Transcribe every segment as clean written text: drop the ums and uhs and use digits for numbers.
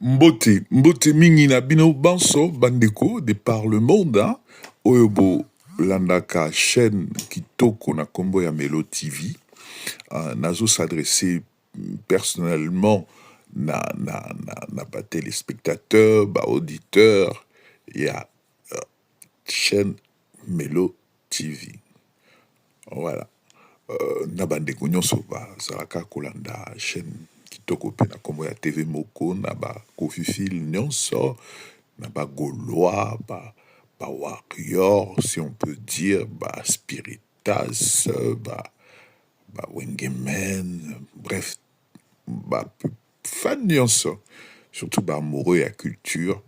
Mbote mingi na bino banso bandeko de par le monde, hein? Oyobo landaka chaîne kitoko na kombo ya Melo TV. Nazo s'adresser personnellement na ba téléspectateurs, ba auditeurs, ya chaîne Melo TV. Voilà. Na bandeko nyonso bazalaka kolanda chaîne kitoko pe na kombo ya TV Moko na ba Kofifil nyonso na ba Gaulois ba Warrior si on peut dire ba Spiritas ba Wengemen bref ba fan nyonso surtout ba amoureux ya culture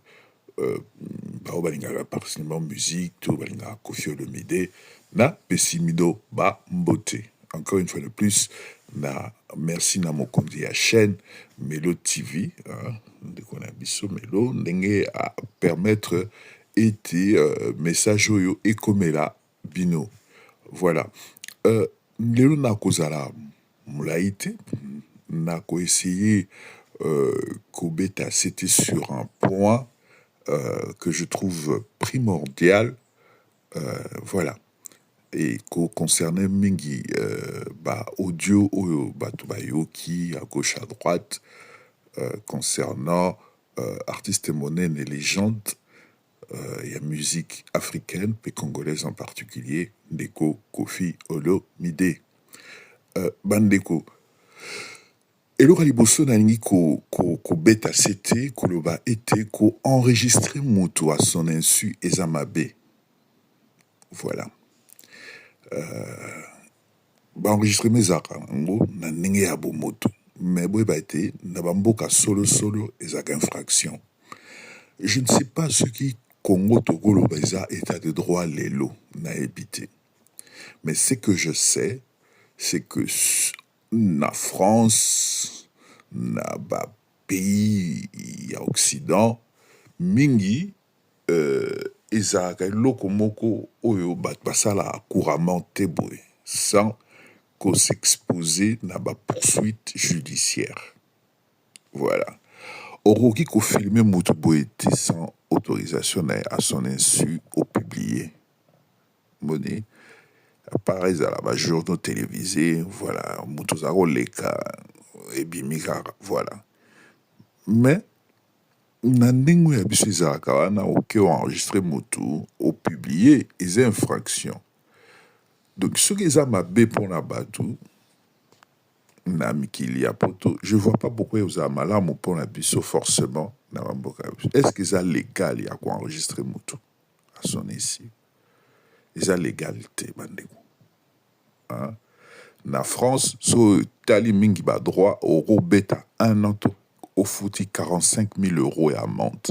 ba balingaka partiellement musique to balingaka Koffi Olomide na pesimido ba mbote. Encore une fois de plus, merci na mokonzi ya chaîne Melo TV, de Konabiso Melo, ndenge à permettre ete message oyo ekomela bino. Voilà. Lelo na kozala mulaite, na ko essayer kobeta, c'était sur un point que je trouve primordial. Voilà. Et concernant mingi audio yoki à gauche à droite concernant artistes monnaie et légendes il y a musique africaine et congolaise en particulier Ndeko Koffi Olomide bandeko eloko liboso na lingi ko beta c'était koloba été ko enregistrer moto à son insu ezamabe. Voilà. Enregistrer mes zaka na ndenge ya bomoto mais boy été na bamboka solo ezaka infraction. Je ne sais pas ce qui Congo Togolo beza état de droit lelo na habité, mais ce que je sais c'est que na France na ba pays ya occident mingi ezalaka eloko moko oyo basala couramment te boye sans qu'on s'exposer na ba poursuite judiciaire. Voilà. Oroki ko filmer moto boye sans autorisation à son insu au publié. Monnaie. Pareil à la journaux télévisés, voilà, moto zaro leka et bimika, voilà. Mais na ndenge ya biso ezalaka wana oke enregistré moto au publié les infractions. Donc ce que ça m'a bé pour la batou na mikili ya poto, je vois pas pourquoi vous avez malamu pour la biso forcément na bamboka. Est-ce que ça légal ya ko enregistrer moto à son ici? Ça légalité bandeko. Hein? Na France, so tali mingi ba droit au robeta un an au fouti 45 000 € et amende.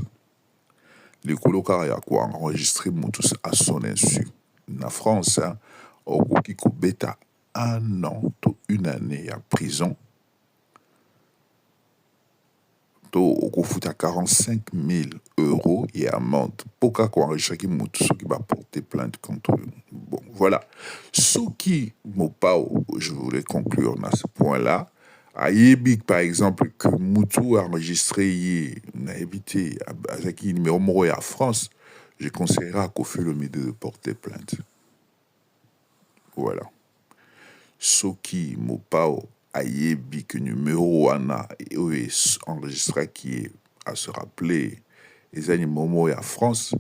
Les colocars ya quoi enregistrer motus à son insu. Na France, hein, au kiko beta un an to une année à prison. To au fouti à 45 000 € et amende. Pourquoi qu'on enregistre qui motus qui va porter plainte contre eux? Bon, voilà. Ce qui m'opao, je voulais conclure à ce point-là. À Yébik, par exemple, que Moutou a enregistré, on a évité, avec un numéro moro à France, je conseillerais à Koffi Olomide de porter plainte. Voilà. Ce qui m'opao, à Yébik, numéro Wana, et enregistré qui est à se rappeler, les animaux à France,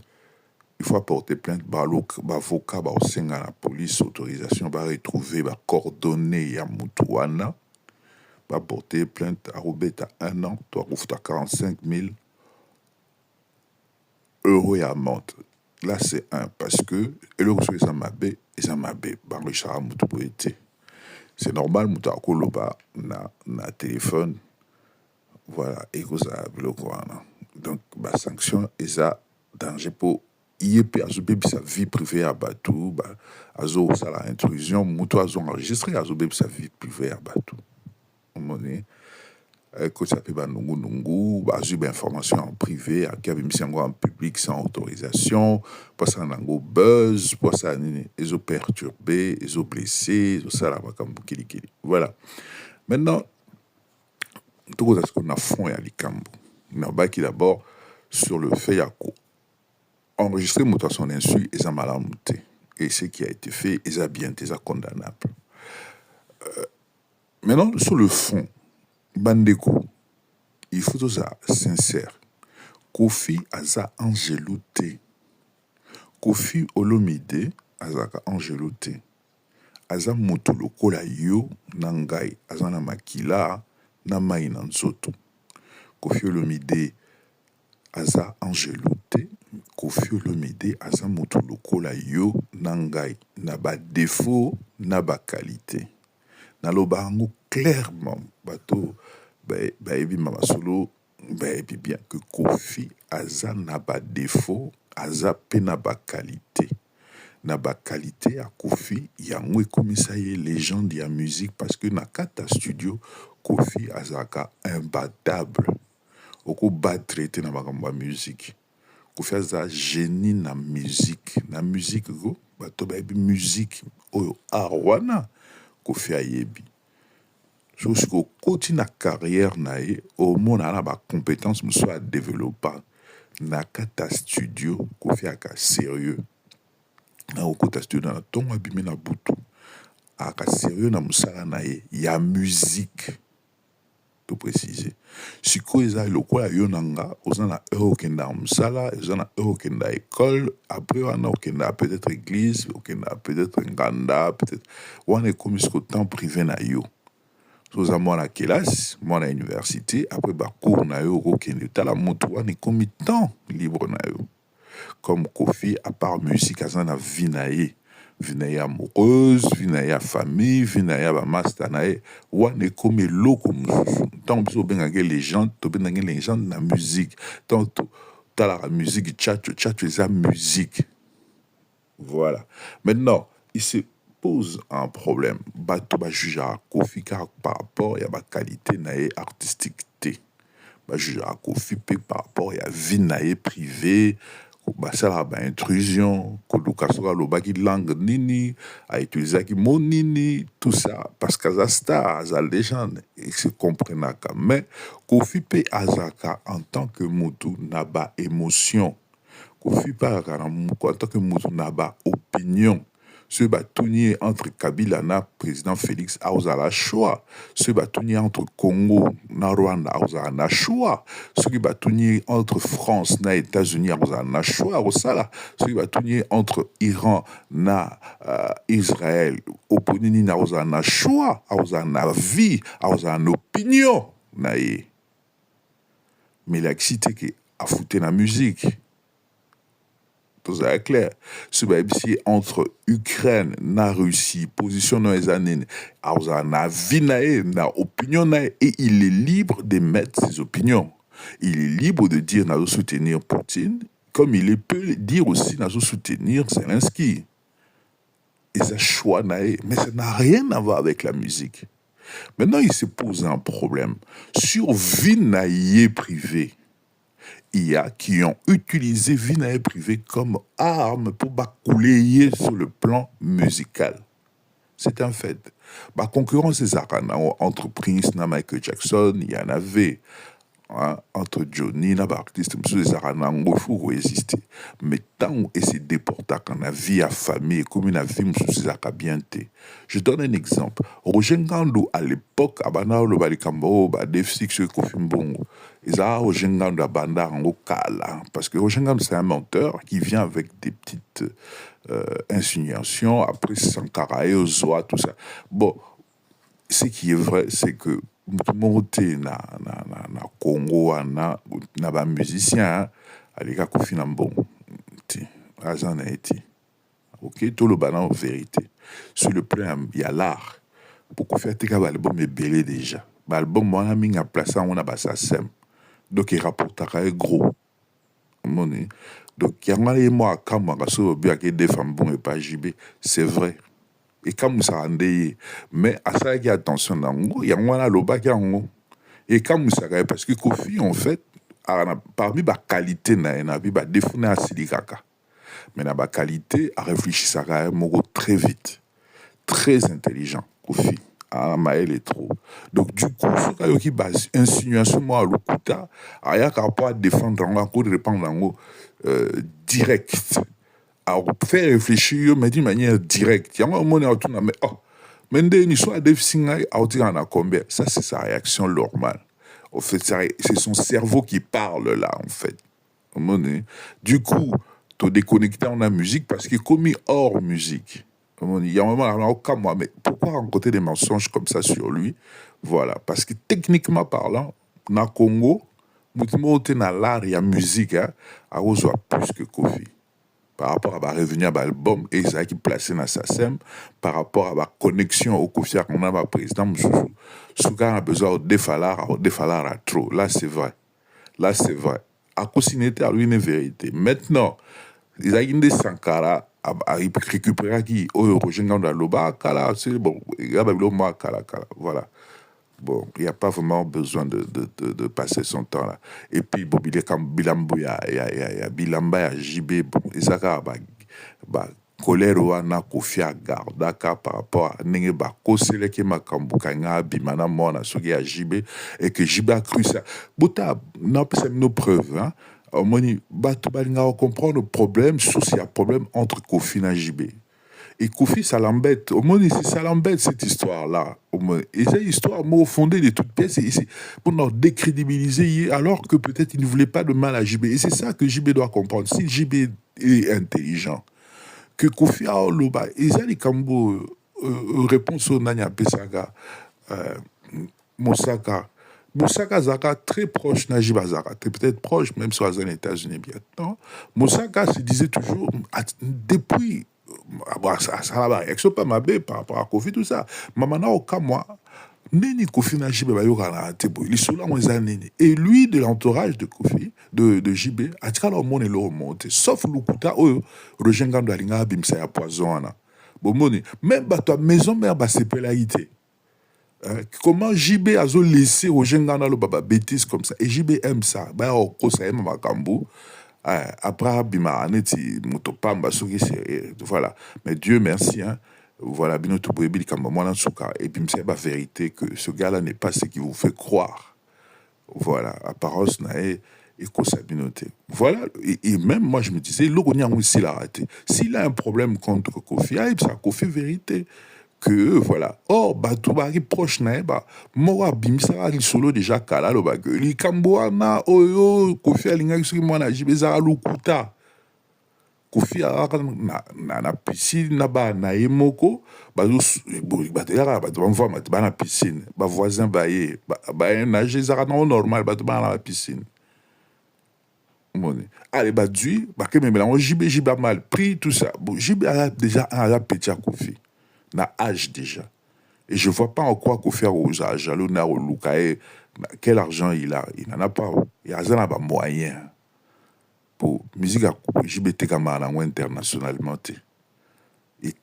il faut apporter plainte avocat au sein de la police autorisation va retrouver va coordonner ya mutuana va porter plainte à Robeta un an tu as 45 000 € et amende. Là c'est un parce que et le reçu ça m'a ba richard mutu poété c'est normal mutu akoloba na téléphone voilà et que ça le quoi donc ba sanction et ça danger pour IEP azobebi sa vie privée à Batou, azo sala intrusion, muto azo enregistré azobebi sa vie privée à Batou. Monnaie, que ça peut ba nungu, azo information en privé, à qui avait mis en public sans autorisation, pas ça nango buzz, pas ça ils ont perturbé, ils ont blessé, ils ont sala comme kili. Voilà. Maintenant, tout ce qu'on a fond à likambo. Nabaki d'abord sur le fait yako. Enregistrer moto à son insu, et ça malamouté. Et ce qui a été fait, et ça bien, et ça condamnable. Maintenant, sur le fond, Bandeko, il faut que ça sincère. Kofi aza angelouté. Kofi Olomide azaka angelouté. Aza moto lokola yo nangai aza na makila na mai na nzoto. Kofi Olomide aza angelouté. Kofi Olomide aza moto lokola yo nangai na ba défaut na ba qualité. Naloba yango clairement bato baebi mama solo baebi bien que Kofi aza na ba défaut aza pe na ba qualité. Na ba qualité à Kofi yango ekomisa ye légende ya musique parce que na kata studio Kofi azaka imbattable. Oko battre te na makambo ya musique. Kofi aza génie na musique. Na musique go bato baebi musique oyo arwana Kofi ayebi. Jusqu'au côté na carrière nae au monde na ba compétence me soit développer na kata studio Kofi aka sérieux na okota studio na tonga abimi na butu aka sérieux na musala nae ya musique to préciser siko eza lokola yo nanga oza na okenda musala oza na okenda école après wana okenda peut-être église okenda peut-être nganda peut-être wana comme ce temps privé na yo oza mwana kelasi mwana université après ba cours na yo okende tala moto wana comme temps libre na yo comme Kofi à part musique aza na vie na ye amoureuse vie na ye famille vie na ye ba master na ye wana comme eloko mususu tant biso bengaka légende to bengaka légende na musique tant tala la musique tchatcho eza musique voilà maintenant il se pose un problème bato ba juge à Kofi car par rapport à ma qualité nae artistique ba juge à Kofi par rapport à vie nae privée ba sala ba intrusion ko lukasoka lobaki langue nini a utilisé ki mot nini tout ça parce que za star za légende et se comprenaka mais Kofi pe azaka en tant que mutu na ba émotion Kofi pa en tant que mutu na ba opinion ce bâtonnier entre Kabila na président Félix Auza la choix ce bâtonnier entre Congo na Rwanda Auza na choix ce bâtonnier entre France na États-Unis Auza na choix osala ce bâtonnier entre Iran na Israël opinion na Auza na choix Auza na vie Auza na opinion na ye mais l'excité que a fouté la musique c'est clair. Ce qui entre Ukraine na Russie, position dans les années, na vie na opinion et il est libre de mettre ses opinions. Il est libre de dire na soutenir Poutine, comme il peut dire aussi na soutenir Zelensky. Et ça choix mais ça n'a rien à voir avec la musique. Maintenant, il se pose un problème sur vie naïe privée. Il y a qui ont utilisé vie privée comme arme pour couler sur le plan musical. C'est un fait. La concurrence des entre Prince et Michael Jackson, il y en avait. Hein, entre Johnny et l'artiste, il faut résister. Mais tant et c'est déporté quand la vie à famille, comme une vie, bien. Je donne un exemple. Roger Ngando, à l'époque, à Banao, le Balikambo, à Defsik, sur Kofimbongo, ils ont Roger Ngando à Bandar en Okala. Parce que Roger Ngando, c'est un menteur qui vient avec des petites insinuations, après Sankara et Ozoa, tout ça. Bon, ce qui est vrai, c'est que monter na Congo na ba musicien alika Kofi na bon ti azana été OK tout le banan en vérité sur le plan il y a l'art pour faire tes album est belé déjà l'album moi minga place on a ba ça sem donc il rapporte gros monnaie donc il y a moi comme so bien que des femmes bon et pas JB c'est vrai. Et comme ça rendait mais à ça il y a attention dans il y a moi le bac et comme ça parce que Kofi en fait parmi la qualité na bi ba défaut na silikaka mais na ba qualité à réfléchir ça très vite très intelligent Kofi Ah, Maël est trop. Donc, du coup, ce qu'il y a qui base insinuation, moi, à l'Okuta, il y a qu'à pas défendre, encore de répondre en haut, direct. À faire réfléchir, mais d'une manière directe. Il y a un moment où on a mais oh, mais ils sont à des signes, à combien. Ça, c'est sa réaction normale. En fait, c'est son cerveau qui parle là, en fait. Du coup, tu déconnecté en la musique parce qu'il est commis hors musique. Il y a un moment, alors, comme moi, mais pourquoi rencontrer des mensonges comme ça sur lui? Voilà, parce que techniquement parlant, dans le Congo, dans l'art et la musique, à plus que Kofi. Par rapport à ma revenu à l'album, et ça qui placé dans sa scène, par rapport à ma connexion au Kofi, qu'on a ma président, Souka a besoin de défalar à trop. Là, c'est vrai. Là, c'est vrai. À Kosinete, à lui, une vérité. Maintenant, les Aïndé Sankara a récupéré qui, oh, Roger Nganda Loba, Kala, c'est bon, il y a Kala, voilà. Bon, il n'y a pas vraiment besoin de passer son temps là. Et puis, bon, il est comme Bilambo, il y a Bilamba, il y a JB, bon, et ça, bah, colère wana kofia gardaka par rapport à nenge ba kosele ke makambuka nga bimana mona soki ya JB et que JB a cru ça. Bota, n'a pas nos preuves, hein. Moni, bato balinga comprendre le problème, souci il y a problème entre Kofi et JB. Et Kofi, ça l'embête. Au moins, ça l'embête, cette histoire-là. Et cette histoire, moi, au fondé de toute pièce, c'est pour nous décrédibiliser, alors que peut-être il ne voulait pas de mal à JB. Et c'est ça que JB doit comprendre. Si JB est intelligent, que Kofi a Loba, et ça, les Kambo, réponse au Nanya Pesaga, Mosaka. Moussaka Zaka très proche Najib Azaka, peut-être proche même sur les États-Unis bientôt. Moussaka se disait toujours, depuis, ça va réaction pas ma bête par rapport à Kofi, tout ça. Mais maintenant, au cas moi, Neni Kofi Najib il sont là les années. Et lui, de l'entourage de Kofi, de JB, a tiré le monde et le remonté. Sauf Lukuta, Rojengan de Alinga, Bimsa ya poison. Bon, même toi, maison mère, c'est pélaïté. Comment JB a laissé au Gengana le baba bêtise comme ça et JB aime ça bah au kosa aime makambu après bima aneti mutopamba soki c'est voilà mais Dieu merci hein voilà binoto boyebi kamba mwana suka et puis c'est la vérité que ce gars-là n'est pas ce qui vous fait croire voilà apparence nae et kosa binoté voilà et même moi je me disais l'ogonia s'il a raté s'il a un problème contre Kofi ça Kofi vérité que voilà or bato baki proche na ba moko abimisaka lisolo déjà kala aloba ke likambo wana oyo Kofi alingaki soki mwana jibe ezaka lokuta Kofi alaka na piscine na bana ye moko bato yaka bato bamvama te bana piscine bavoisin baye nage ezaka nango normal bato bana na piscine allez badui bakememela ngo jibe mal pris tout ça bon jibe a déjà a petit à Kofi na âge déjà. Et je ne vois pas en quoi Kofi aux âges, quel argent il a. Il n'en a pas. Il a pas moyen pour musique à JBT Kamara internationalement. Et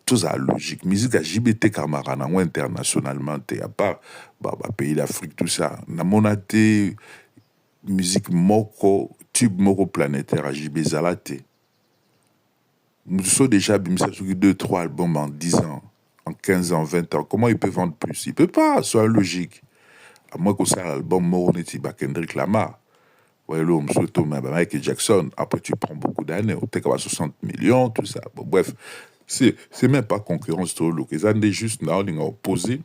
tout ça logique. Musique à JBT Kamara internationalement. À part pays d'Afrique, tout ça. Na monaté musique moko, tube moko planétaire à JB Zalate. Nous sommes déjà bimisa sur 2-3 albums en 10 ans, en 15 ans, 20 ans. Comment il peut vendre plus? Il ne peut pas, soit logique. À moins que ça, l'album Moroneti, Kendrick Lamar. Ouais, l'homme, surtout Michael Jackson. Après, tu prends beaucoup d'années. On t'a 60 millions, tout ça. Bon, bref, c'est même pas concurrence trop lourd. Ils ont juste là, on a opposé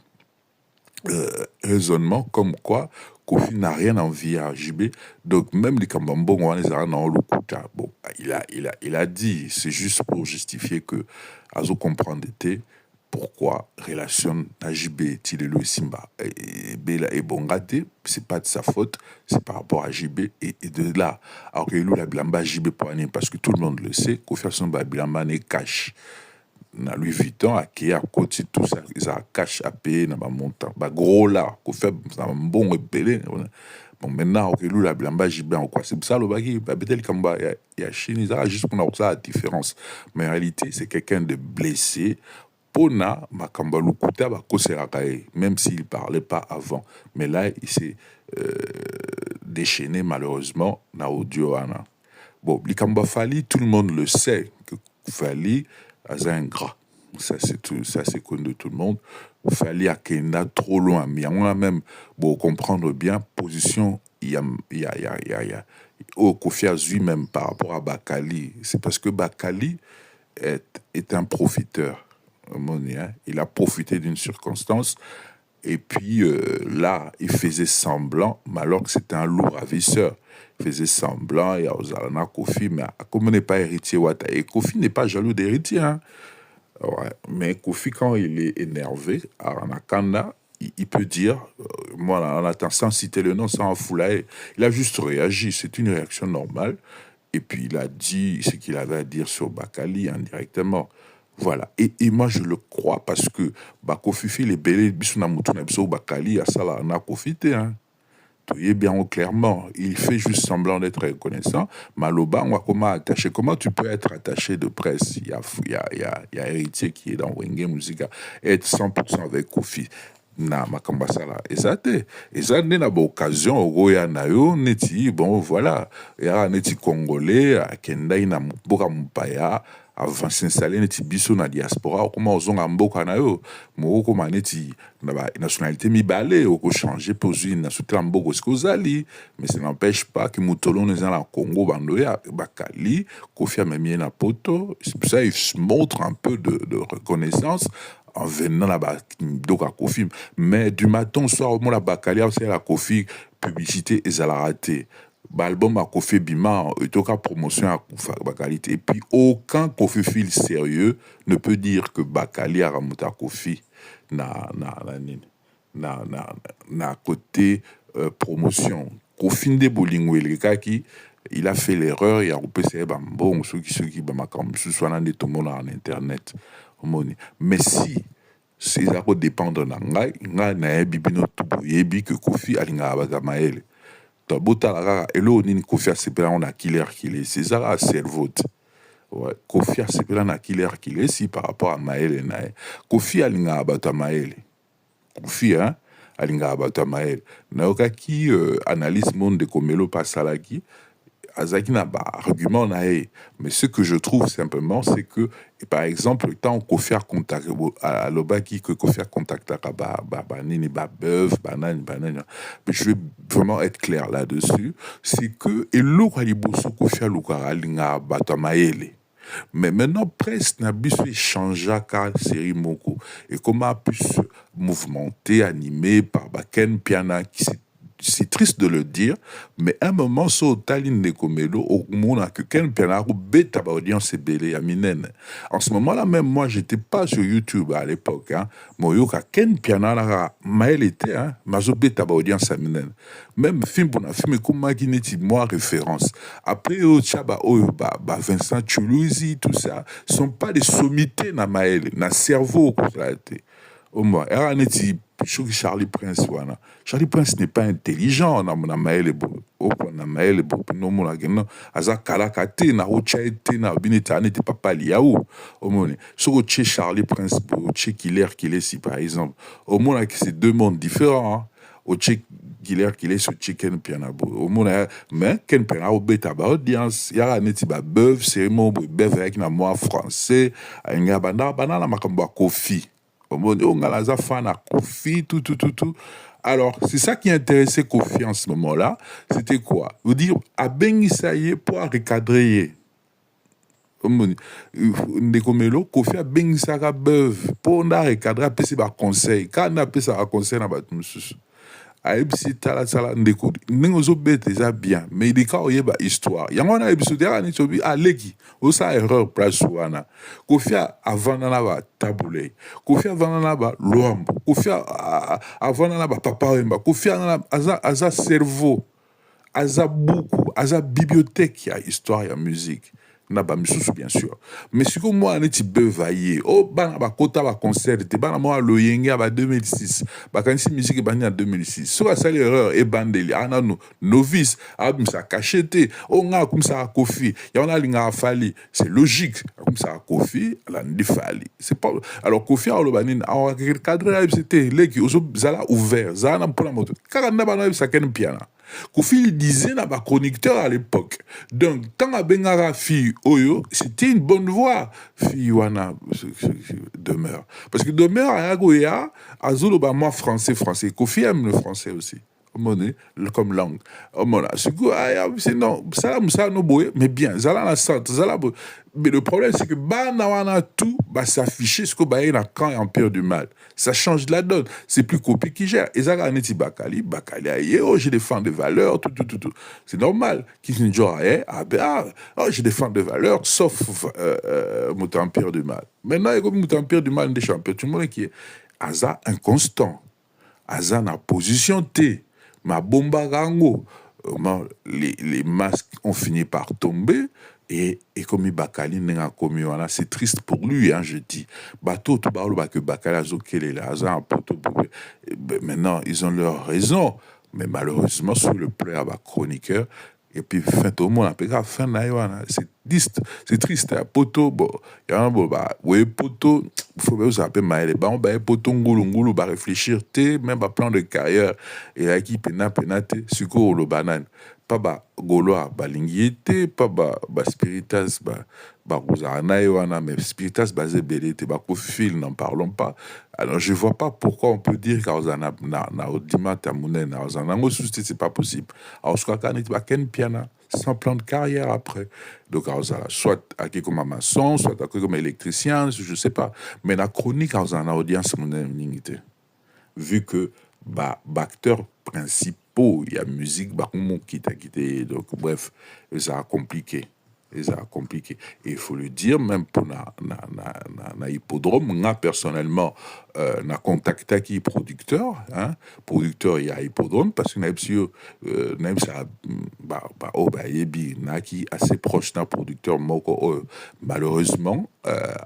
raisonnement comme quoi Kofi n'a rien envie à JB. Donc, même les Kambambo, on les a dans le coup. Bon, il a dit, c'est juste pour justifier que Azo comprendre pourquoi relation à JB, Tilelo et Simba et Bela et Bongate, c'est pas de sa faute, c'est par rapport à JB et de là. Alors que la Blamba JB parce que tout le monde le sait, Kofi Asomba Blamba n'est cash. Na Louis Vuitton, à qui à côté tout ça, ils ont cash à payer dans ma montant. Bah gros là, qu'on fait un bon rebelle. Bon maintenant, ok, lui la blamba JB en quoi, c'est ça le bagage. Bah peut-être comme bah il y a Chine, ils ont juste pour avoir ça la différence. Mais en réalité, c'est quelqu'un de blessé. Pona, ma kamba lukuta ba koserakae, même s'il parlait pas avant. Mais là, il s'est déchaîné malheureusement na audio ana. Bon, Likamba Fali, tout le monde le sait que Fali a un gras. Ça, c'est tout, ça, c'est connu de tout le monde. Fallait Akenda trop loin. Mais on a même, pour comprendre bien, position, il y a, au Kofi Azui même par rapport à Bakali. C'est parce que Bakali est un profiteur. Hein. Il a profité d'une circonstance. Et puis là, il faisait semblant, mais alors que c'était un lourd ravisseur. Il faisait semblant, il y a Ozalana Kofi, mais comme on n'est pas héritier Wata, et Kofi n'est pas jaloux d'héritier, hein. Ouais. Mais Kofi, quand il est énervé, à Ranakanda, il peut dire, moi, en attendant, sans citer le nom, sans foulailler, il a juste réagi, c'est une réaction normale. Et puis il a dit ce qu'il avait à dire sur Bakali indirectement. Voilà. Et moi, je le crois parce que Kofi, les belés, Bisuna Mutuna, Bakali, à ça, là, on a profité, hein. Tu es bien clairement, il fait juste semblant d'être reconnaissant. Maloba, on va comment attacher. Comment tu peux être attaché de presse? Il y a Héritier qui est dans Wenge Musica, être 100% avec Kofi. Na makamba sala ezate ezane na occasion oya na yo neti bon voilà ya neti congolais akenda ina mboka mpaya avant s'installer neti biso na diaspora comment ozonga mboka na yo moko maneti na ba nationalité mibale oko changer posi na sutela mboka skozali mais ça n'empêche pas que mutolo nous dans la Congo bandoya bakali Kofi Amemie na poto ça il montre un peu de reconnaissance en venant là-bas, donc à Kofi. Mais du matin au soir, au moins la Bakalia, c'est la Kofi, publicité et ça l'a raté. L'album à Kofi Bima, il y a promotion à Bakalité. Et puis, aucun Kofi fil sérieux ne peut dire que Bakali a remonté à Kofi na côté promotion. Kofi Nde Bolingwe, le gars qui il a fait l'erreur, il a coupé ses bon, ceux qui, ce soit dans tout le monde en internet. Mais si ces accords dépendent de ngai na bibino tubo yebi que Kofi alinga abaga maele to bota la elo nini Kofi asepela on a killer c'est ça à cerveau. Ouais, Kofi asepela na killer si par rapport à maele na Kofi alinga abata maele Kofi hein alinga abata maele na okaki analyse monde de komelo pasalaki Azaki n'a pas argument mais ce que je trouve simplement c'est que par exemple tant Kofi a contacté à l'obaki que Kofi a contacté nini beuve banane mais je vais vraiment être clair là-dessus c'est que elo kaliboso Kofi a lukara linga batamaele mais maintenant presque n'a pas changé car série moko et comment a pu se mouvementer animé par Baken Piana qui s'est c'est triste de le dire, mais à un moment, so taline de komelo, au monde que Ken Pianaro bêta ba audience est belé à minen. En ce moment-là, même moi, j'étais pas sur YouTube à l'époque, hein. Moi, ka Ken Pianara, maël était, hein, mazo bêta ba audience à minen. Même film pour un film comme Magineti, moi, référence. Après, Chaba, Vincent Choulouzi, tout ça, sont pas des sommités na maël, na cerveau, pour ça, au moins, Charlie Prince wana. Charlie Prince n'est pas intelligent na maele bo. Opo na maele bo no mo la gena aza kalaka te na ochaite na bineta n'était pas pali yaou. Au moins, so che Charlie Prince bo che Killer si par exemple. Au moins que c'est deux mondes différents. Hein. Au che Killer sur Chicken Piana bo. Au moins mais Ken Piana au beta ba audience ya neti ba beuve c'est mon beuve avec na moi français. Nga bana la makambo Kofi. On a la fan à Kofi, tout. Alors, c'est ça qui intéressait Kofi en ce moment-là. C'était quoi? Vous dire, à Ben Isaïe pour recadrer. Ndekomelo, Kofi a Ben Isaïe beuve pour recadrer, puis c'est un conseil. Quand on a fait ça, un conseil, on a aibisi tala ndeko ndenge ozobeta eza bien mais ilika oyeba histoire yango wana ebiso dera neti obi aleki osa erreur place wana Kofi avanda na batabule Kofi avanda na balwambo Kofi avanda na bapapa wemba Kofi aza cerveau aza buku aza bibliothèque ya histoire ya musique na ba misusu bien sûr mais si comme moi neti bevailler oh bana ba kota ba concert te bana moi loyenge ba 2006 ba kanisi musique ba en 2006 so ça l'erreur et bandeli ana no novice abim ça cacheté oh nga comme ça Kofi ya on a linga fali c'est logique comme ça Kofi la ndi fali c'est pas alors Kofi a lo banine a cadre c'était leki ozo zala ouvert zana pour la moto kaka na bana ça ken piana Kofi il disait na ba chroniqueur à l'époque. Donc tant a bengara fille oyo, c'était une bonne voix. Fille wana demeure. Parce que demeure à Yagoya, azolo ba moi français. Kofi aime le français aussi. Comme langue. C'est non, ça no boy, mais bien, ça la sente, ça la. Mais le problème c'est que wana tout s'afficher ce que na camp et empire du mal. Ça change de la donne. C'est plus Kofi qui gère. Et ça neti Bakali oh je défends des valeurs tout. C'est normal. Qui je défends des valeurs sauf mon empire du mal. Maintenant il y a comme mon empire du mal des champions tout le monde qui est Aza inconstant. Aza na position T. Ma bomba rango, les masques ont fini par tomber et comme Bakali n'a commis voilà, c'est triste pour lui hein, je dis. Bateau tout barlo que Bakali a zokele là, un poteau. Maintenant ils ont leur raison, mais malheureusement sur le plan à chroniqueur et puis fin tout le monde a fin c'est triste hein. Poto bon il y a un bon ouais poto faut bien s'appeler maïle on poto ngulu réfléchir même à plan de carrière et là qui penate suko le banane pas golo balingiete pas spiritas rozana mais spiritas basé belete kofil n'en parlons pas. Alors je vois pas pourquoi on peut dire qu'Auzana na odima tamunen Auzana c'est pas possible. Alors ce qu'on ken piana sans plan de carrière après. Donc Auzana soit acquis comme maçon, soit acquis comme électricien, je sais pas. Mais la chronique Auzana audience munen ningité. Vu que acteurs principaux, il y a musique qui t'a quitté donc bref, ça a compliqué. Et ça a compliqué. Et il faut le dire, même pour na hippodrome, moi personnellement, na contacté qui producteur, hein, producteur il y a hippodrome parce que même ça, qui assez proche d'un producteur moko malheureusement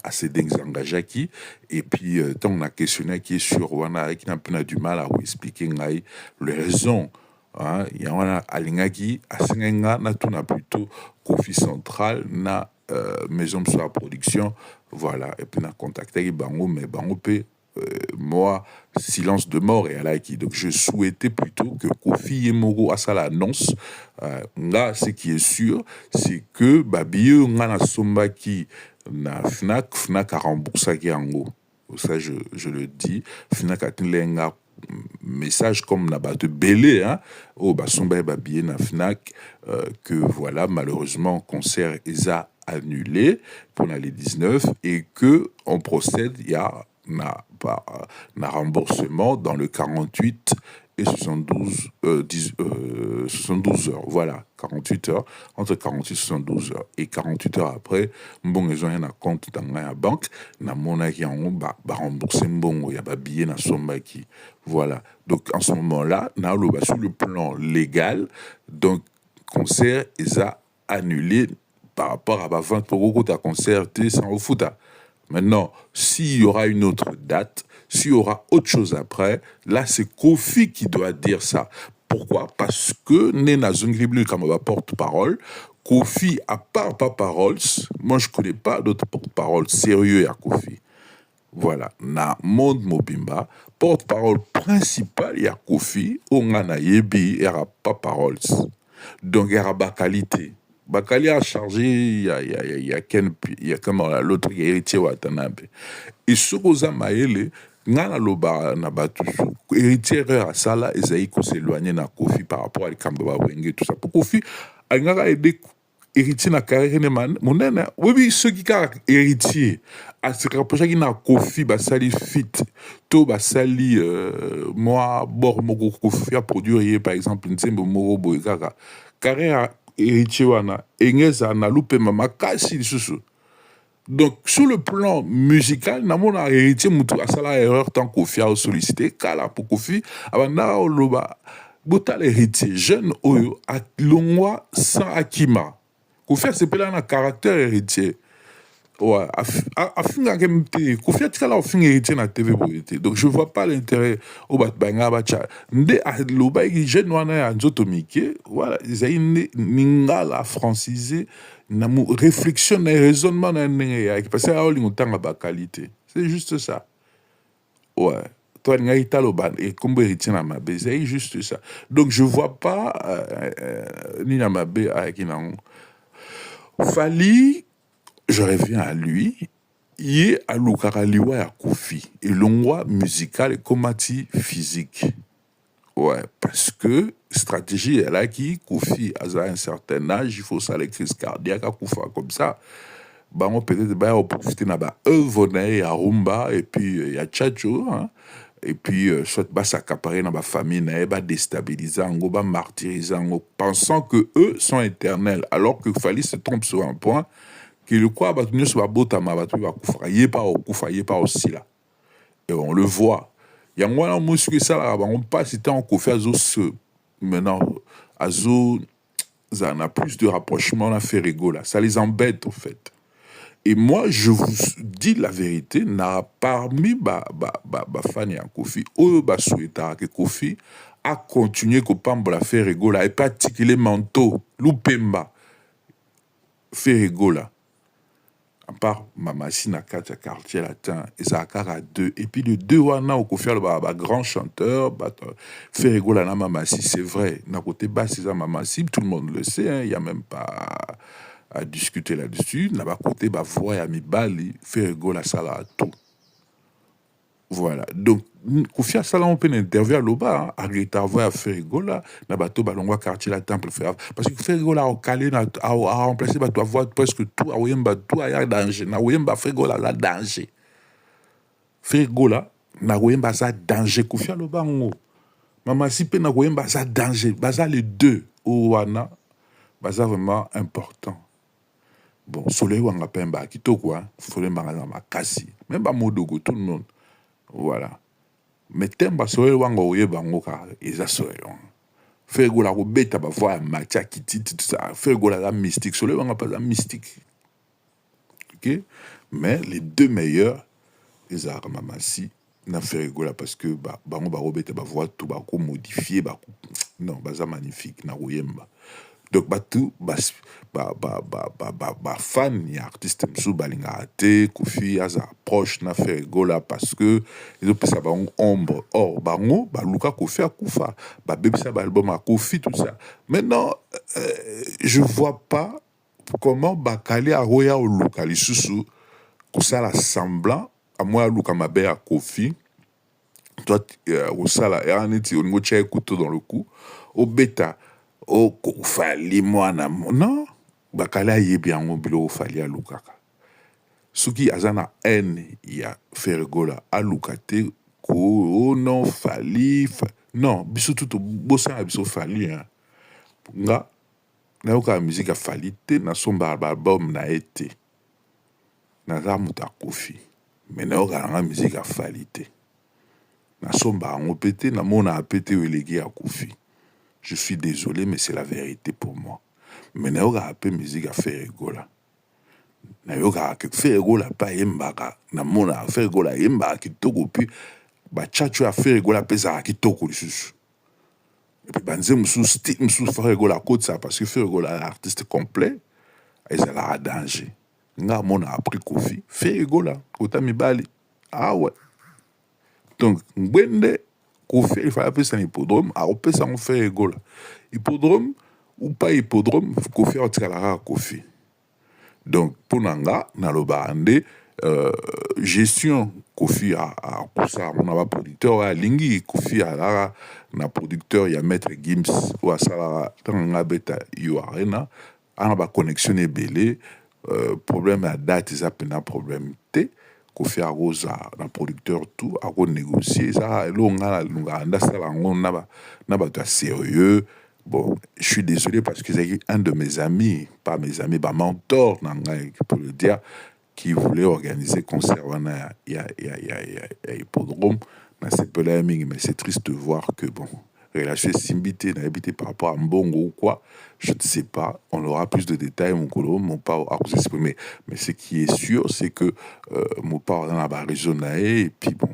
assez engagé qui et puis tant on a questionné qui est sur wana qui n'a pas du mal à vous expliquer les raisons. Hein, il y a un alingaki asenga na tout na plutôt Kofi central na maison de production voilà et puis na contacté bango mais bango pe moi silence de mort et alaiki donc je souhaitais plutôt que Kofi Yemoro à ça l'annonce là ce qui est sûr c'est que babio ngana sombaki na Fnac a remboursé yango ça je le dis Fnac a tenga message comme n'a pas de belé hein au basomba babie na Fnac que voilà malheureusement concert est annulé pour les 19 et que on procède il y a na remboursement dans le 48 et 72 heures voilà 48 heures entre 48 et 72 heures et 48 heures après bon ils ont un compte dans la banque na mona qui en rembourser bon il y a pas billet na somba qui voilà donc en ce moment-là na sur le plan légal donc concert est annulé par rapport à la vente pour ta concert sans foot. Maintenant, s'il y aura une autre date, s'il y aura autre chose après, là, c'est Kofi qui doit dire ça. Pourquoi? Parce que Nena Zungriblu, comme porte-parole, Kofi, à part pas parole, moi, je connais pas d'autres porte-parole sérieux à Kofi. Voilà. Na monde Mobimba, porte-parole principal, il y a Kofi, Ongana Yebi, il y a pas parole. Donc, il y a pas qualité. Bakali a chargé, il y a comment l'autre qui est héritier Watanabe. Et ce que Maele, ngana loba na batu héritier à Sala, Esaïe qu'on s'éloignait na Kofi par rapport à Kambaba Wenge, tout ça. Pour Kofi, il a aidé héritier na carrière ne man, mon nana, oui, ceux qui ont héritier, à se rapprocher qui na Kofi, basali fit, to basali, moi, bor mogo Kofi a produit, par exemple, Nzembo Moro Boygaga, carrière héritier wana engeza na lupe mama kasi lisusu donc sur le plan musical namona héritier mutu asala erreur tant Kofi a sollicité kala pour Kofi abanda loba botal héritier jeune oyo atlongwa sans akima Kofi c'est pela na caractère héritier ouais afinga kemte Kofi atikala ofinga héritier na TV boyete donc je vois pas l'intérêt au bat banga bacha nde loba ki jeune wana ya nzoto mike voilà ils ningala francisé na réflexion na raisonnement na ndenge ya parce que a olingo tanga ba qualité c'est juste ça ouais toi, et comme héritier na mabe, c'est juste ça. Donc, je vois pas, ni na mabe, avec Fali, je reviens à lui, il est à Lukaraliwa et à Kofi, et l'ongwa musical et comati physique. Ouais, parce que stratégie est là qui, Kofi, à un certain âge, il faut ça les crises cardiaques, à Koufa comme ça. Bah, on peut-être profiter de la œuvre, il y a Rumba, et puis il y a Tchatcho, hein. Et puis, soit bah, s'accaparer dans ma famille, bah, déstabiliser, bah, martyriser, pensant que eux sont éternels, alors qu'il fallait se tromper sur un point, que le quoi, bah, nous sommes beau, bah, il est pas aussi là. Et on le voit. Il y a moi, on ça, là, on passe, c'était en Kofi, maintenant, Azo, ça a plus de rapprochement, on a fait rigoler. Ça les embête, en fait. Et moi, je vous dis la vérité, parmi Fani et Kofi, que Kofi a continué que Pambola fait rigola, et particulièrement manteau, Lupemba, fait rigola. À part Mamassi na quatre quartier latin, et ça a deux. Et puis de deux, on a Kofi, le grand chanteur, fait rigola na Mamassi, c'est vrai. D'un côté bas, c'est ça Mamassi, tout le monde le sait, il n'y a même pas à discuter là-dessus. N'a pas côté, voix à mi bali, fait rigoler ça là, tout. Voilà. Donc, Kofi a ça là, on peut interviewer à l'Oba, à Greta à faire rigoler, n'a pas tout, on va quartier la temple faire. Parce que faire rigoler, à caler, à remplacer, tu voir presque tout, à Oyemba, tout, à danger. Na Oyemba, faire rigoler, là, danger. Faire rigoler, na Oyemba, ça danger. Kofi a l'Oba, en Maman, si pe na Oyemba, ça danger. Ça les deux, au Wana, ça vraiment important. Bon, soleil wanga pemba kitoko, hein, soleil mangana makasi. Même pas modogo, tout le monde. Voilà. Mais temba soleil wanga oye bango ka, eza soleil wanga. Faire gola ko beta ba voir macha kiti, tout ça. Faire gola la mystique. Soleil wanga pas la mystique. Ok? Mais les deux meilleurs, les Mamassi, n'a fait rigola parce que bango ba robeta ba voir tout ba ko modifier ba non, ça magnifique na royemba. Donc tout fan et artiste msou balinga ate Kofi aza proche na fait rigola parce que ils ont ça ba ombre or bango luka Kofi akufa ba bebisa ba album à Kofi tout ça. Maintenant je vois pas comment bakali a roya au luka lisusu ko ça la semblant à moi luka mabe à Kofi toi au sala et en est on go tchè couteau dans le cou au bêta o Fali mwana non bakala yebi yango bilo Fali alukaka soki azana haine ya fergola alukate ko oh non Fali non biso tout bosa biso Fali hein nga na yoka musique Fali te na somba album na été na zamuta Kofi mais na yoka musique Fali te na somba ngo pété na mona pété elegi ya Kofi. Je suis désolé, mais c'est la vérité pour moi. Mais na yoga appelé musique à faire rigola. Na yoga que faire rigola pas yembaka. Na mona faire rigola yembaka kitoko puis ba tchatcho à faire rigola pesa kitoko lisusu. Et puis banze musu style musu faire rigola côté ça parce que faire rigola artiste complet et ça la danger. Nga mona appris Kofi faire rigola kota mibali. Ah ouais. Donc ngwende Kofi, il fallait appeler ça un hippodrome, à repérer ça on fait rigolo. Hippodrome ou pas hippodrome, Kofi a tiré la Kofi. Donc, pour Nanga, dans le Barandé, gestion Kofi a ça, on a un producteur à Lingi, Kofi a un producteur, il y a Maître Gims, ou à ça, dans la bêta, il y a Arena, on a connexion belé, problème à date, ils appellent un problème T. Kofi Arosa, un producteur tout, à négocier ça, et là on a sérieux. Bon, je suis désolé parce que c'est un de mes amis, pas mes amis, mentor, pour le dire, qui voulait organiser concert il y a hippodrome, mais c'est triste de voir que bon, relation Simbité n'a habité par rapport à Mbongo ou quoi, je ne sais pas, on aura plus de détails, mon pas à vous exprimer. Mais ce qui est sûr, c'est que mon pas dans la région et puis bon,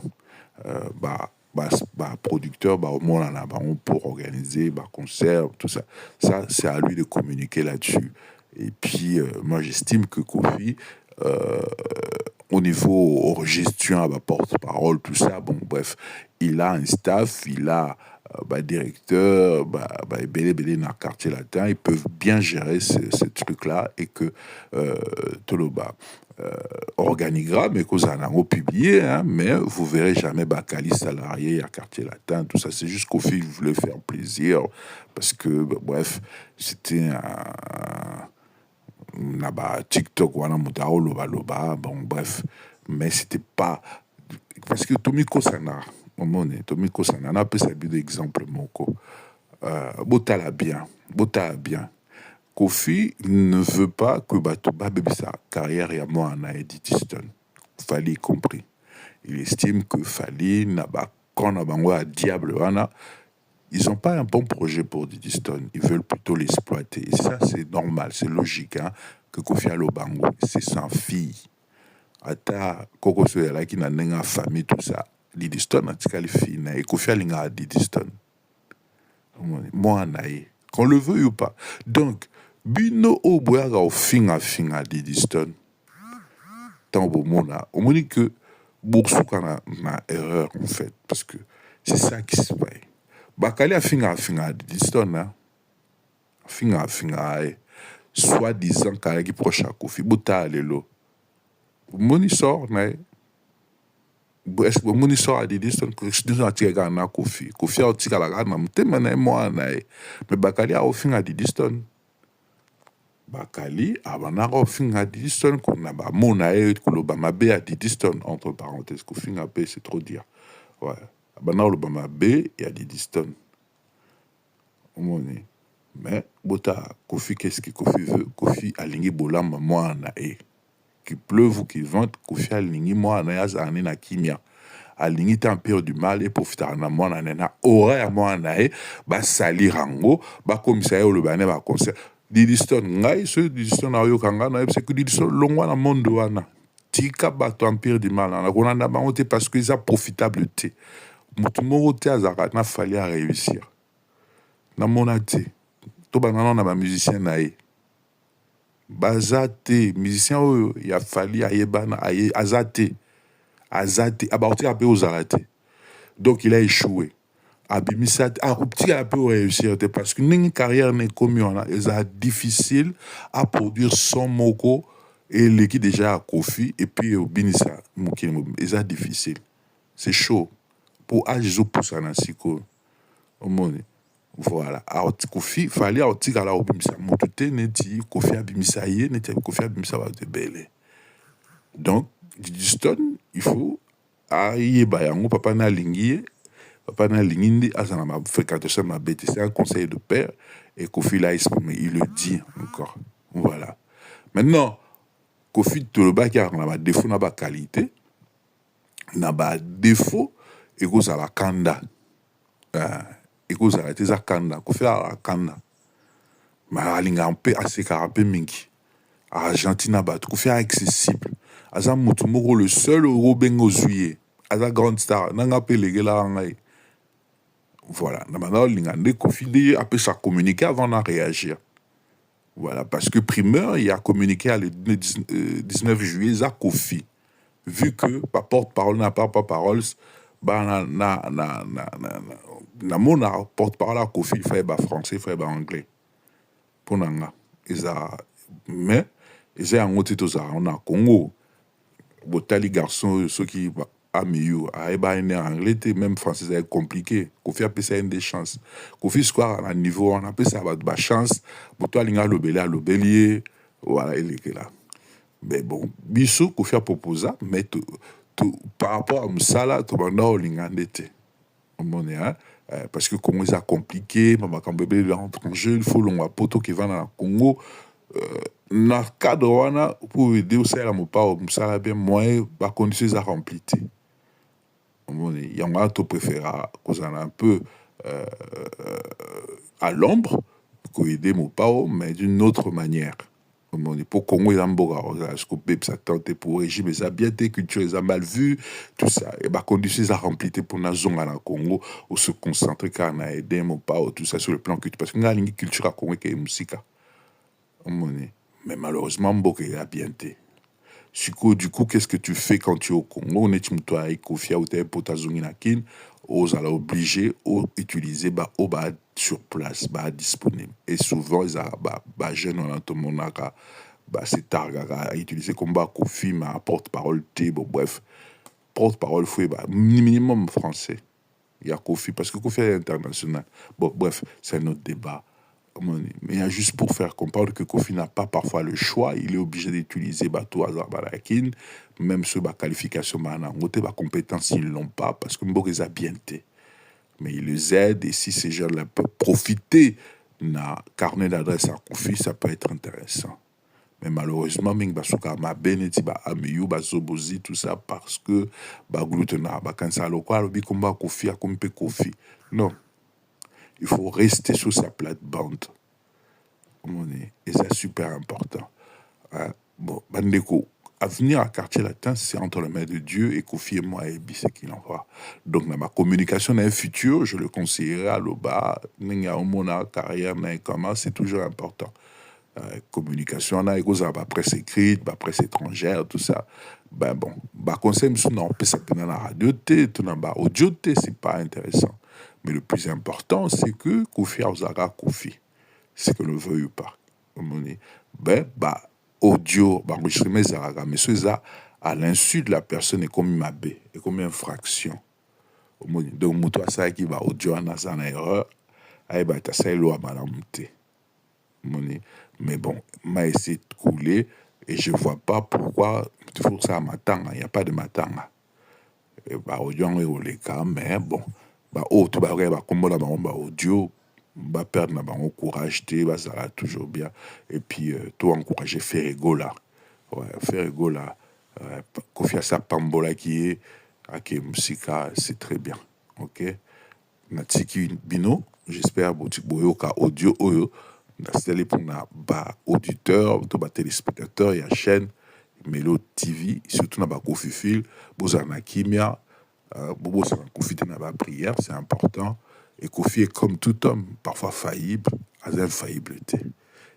producteur, au moins là, pour organiser, concert, tout ça. Ça, c'est à lui de communiquer là-dessus. Et puis, moi, j'estime que Kofi, au niveau gestion, porte-parole, tout ça, bon, bref, il a un staff, il a directeur, belé dans le quartier latin, ils peuvent bien gérer ce truc-là et que tout le organigramme et cause en a publié, hein, mais vous verrez jamais Bakali salarié à quartier latin, tout ça, c'est juste qu'au fil, il voulait faire plaisir parce que, bref, c'était un TikTok, voilà, loba, bon, bref, mais c'était pas parce que Tomiko Sana, Tomiko Sana, on a appelé ça d'exemple, moko. Botala bien. Kofi ne veut pas que Batoba bébé sa carrière et à moi en a Eddie Tiston. Fali compris. Il estime que Fali n'a pas quand on a diable wana, ils n'ont pas un bon projet pour Diddy Stone. Ils veulent plutôt l'exploiter. Et ça, c'est normal, c'est logique, hein, que Kofi Alobango, c'est sa fille. Ata Koko Soyala qui n'a pas famille, tout ça. Diddy Stone, en tout cas, les filles, et Kofi Alinga Diddy Stone. Moi, qu'on le veuille ou pas. Donc, Bino Oboyaga au finga Diddy Stone. Tant au mona, on me dit que Boursouka n'a erreur, en fait, parce que c'est ça qui se passe. Bakali a finga Diddy Stone, hein. Finga, soi-disant qu'il proche à Kofi, Bouta Lelo. Moni sort, mais est-ce que Moni sort à Diddy Stone, que je dis à Tiaga na Kofi. Kofi a tika la gana, m'temene moi nae. Mais Bakali a finga Diddy Stone. Bakali a banara finga Diddy Stone, qu'on a ba monae, qu'on a be à Diddy Stone, entre parenthèses, qu'on finga be, c'est trop dire. Ouais. Banara le bama be et à Diddy Stone. Moni. Mais, bota, Kofi, qu'est-ce que Kofi veut? Kofi aligné bolam moi nae. Qu'il pleuve ou qu'il vente, Kofi aligné moi nae azane na kimia. Aligné tempère du mal et profiter na moi na horaire moi nae, ba sali rango, ba commissaire le bané ba concert. Diddy Stone ngai ce Diddy Stone na yo kanga na c'est que Diddy Stone longwa na monde wana. Tika ba tempère du mal na konanda ba honte parce que ça profitable té. Mutu moko té azaka na fallait réussir. Na monate. To banana na ba musicien na ye bazate musicien oyo ya fali ayebana aye azate abaoti ape ozalate donc il a échoué abimisa petit a peu réussir parce que une carrière n'est comme on a c'est difficile à produire son moko et l'équipe déjà à Kofi et puis binisa mukini c'est difficile c'est chaud pour ajizo poussa na siko au monde. Voilà. Alors, Kofi, fallait article à la obimisa. Moutouté neti, Kofi abimisa yé, neti Kofi abimisa va te belle. Donc, Diddy Stone, il faut aïe bayango, papa na lingi, papa na lingindi, azana ma fréquentation ma bête. C'est un conseil de père, et Kofi l'a exprimé, il le dit encore. Voilà. Maintenant, Kofi, tout le bas qui a un défaut, n'a pas qualité, n'a pas défaut, et cause à la kanda. Ekozala teza kanda ko faire kanda ma alinga un peu assez carapé mingi Argentina bat ko faire accessible aza mutu moko le seul Robengo Zuye aza grande star nanga pe legela ngai voilà na mana linga nde ko fide après ça communiquer avant de réagir voilà parce que primeur il a communiqué le 19 juillet za Kofi vu que pas porte-parole n'a pas parole bah na mona porte-parole à Kofi fait ba français fait ba anglais pour nanga mais ils ont monté tout ça on a Congo botali garçon ceux qui a mieux a anglais même français c'est compliqué Kofi a ça une des chances Kofi square à niveau on appelle ça ba chance botali nga le bélier voilà il est là mais bon biso Kofi a proposé mais par rapport à Moussala tout le monde l'ingandete parce que Congo c'est compliqué maman quand bébé entre en jeu il faut l'on poto qui va dans le Congo na cadre wana pour aider aussi à mon pas Moussala bien moins ba conditions à remplir il y a un to préféra cause un peu à l'ombre pour aider mon pas mais d'une autre manière pour Congo ils ont beaucoup parce que bébé ça tente pour régime ça bien des cultures ils ont mal vu tout ça et bah conditions à remplir pour na zone à Congo où se concentrer car na aider mon pas tout ça sur le plan culturel parce que na ligne culture à Congo qui est musique mais malheureusement beaucoup a bien été Du coup, qu'est-ce que tu fais quand tu es au Congo? On est toi et Kofi ou t'es potazungi na kin, aux allons obligé ou utiliser au sur place, disponible. Et souvent, ils ont jeunes on a tout le monde c'est targa à utiliser comme Kofi, mais porte-parole bref, porte-parole fouet minimum français. Il y a Kofi parce que Kofi est international. Bon, bref, c'est un autre débat. Mais il y a juste pour faire comprendre que Kofi n'a pas parfois le choix, il est obligé d'utiliser tout hasard balakin, même sur la qualification, la compétence, ils ne l'ont pas parce que Mbok les a bien été. Mais il les aide et si ces gens-là peuvent profiter d'un carnet d'adresse à Kofi, ça peut être intéressant. Mais malheureusement, ming basuka ma beneti amiyu zobozi tout ça parce que glutena kansa local bi komba Kofi a kompe Kofi. Non. Il faut rester sur sa plate-bande. Et c'est super important. Bon, Bandeko, à venir à Quartier Latin, c'est entre les mains de Dieu et Kofi et moi, et c'est qu'il en va. Donc, dans ma communication dans le futur, je le conseillerais à l'OBA, n'a carrière, comment, c'est toujours important. Communication, on a la presse écrite, la presse étrangère, tout ça. Bon, conseil, on peut s'appeler dans la radio, tout dans la audio, c'est pas intéressant. Mais le plus important, c'est que Kofi Aouzaga Kofi, c'est que le veuille pas. Audio, enregistrement Zaraga, mais ça, à l'insu de la personne, est comme une mabé, est comme une infraction. Donc, moutou ça qui va audio en azan erreur, t'as ça loi malamté. Mais bon, m'a essayé de couler et je vois pas pourquoi il faut ça à Matanga. Il n'y a pas de Matanga. Audio en les cas, mais bon, tu vas comme audio, perdre au courage, ça va toujours bien. Et puis, toi encourager faire là. Ouais, faire là. Kofi Asa Pambola qui est, Msika, c'est très bien. Ok? Natiki Bino, j'espère que audio oyo. C'est pour les auditeurs, les téléspectateurs, il y a chaîne Melo TV, surtout dans Kofi Fil, Bozana Kimia, Bozana Kofi dans la prière, c'est important. Et Kofi est comme tout homme, parfois faillible, à l'infaillibilité.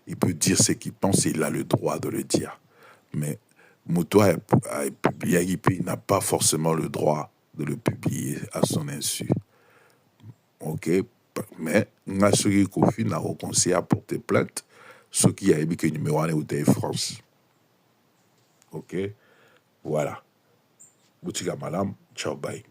Il peut dire ce qu'il pense et il a le droit de le dire. Mais Moutoua a publié, il n'a pas forcément le droit de le publier à son insu. Ok? Mais Ngasuri Kofi n'a reconcilié à porter plainte, ce qui a émis que numéro 1 est France. Ok? Voilà. Boutika Madame, ciao, bye.